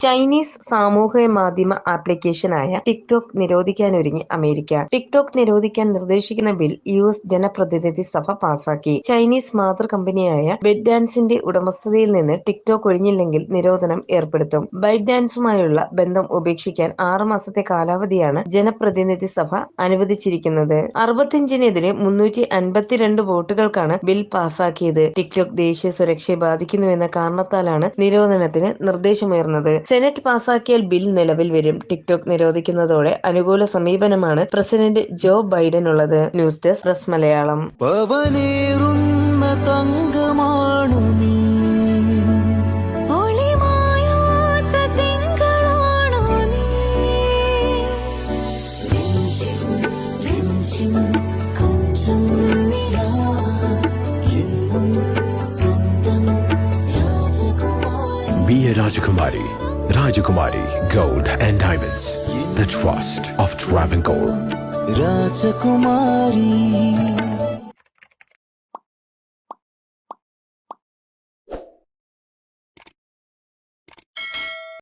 Chinese സാമൂഹ്യ മാധ്യമ ആപ്ലിക്കേഷനായ TikTok നിരോധിക്കാനൊരുങ്ങി America. TikTok നിരോധിക്കാൻ നിർദ്ദേശിക്കുന്ന ബിൽ യുഎസ് ജനപ്രതിനിധി സഭ പാസാക്കി. ചൈനീസ് മാതൃകമ്പനിയായ ബൈറ്റ്ഡാൻസിന്റെ ഉടമസ്ഥതയിൽ നിന്ന് ടിക്ടോക്ക് ഒഴിഞ്ഞില്ലെങ്കിൽ നിരോധനം ഏർപ്പെടുത്തും. ബൈറ്റ്ഡാൻസുമായുള്ള ബന്ധം ഉപേക്ഷിക്കാൻ 6 മാസത്തെ കാലാവധിയാണ് ജനപ്രതിനിധി സഭ അനുവദിച്ചിരിക്കുന്നത്. 65-നെതിരെ 352 വോട്ടുകൾക്കാണ് ബിൽ പാസാക്കിയത്. ടിക്ടോക്ക് ദേശീയ സുരക്ഷയെ ബാധിക്കുന്നുവെന്ന കാരണത്താലാണ് നിരോധനത്തിന് നിർദ്ദേശമുയർന്നത്. സെനറ്റ് പാസാക്കിയാൽ ബിൽ നിലവിൽ വരും. ടിക്ടോക്ക് നിരോധിക്കുന്നതോടെ അനുകൂല സമീപനമാണ് പ്രസിഡന്റ് ജോ ബൈഡനുള്ളത്. News desk press Malayalam. Be a Rajakumari. Rajakumari Gold and Diamonds. The trust of Travancore. Rajakumari.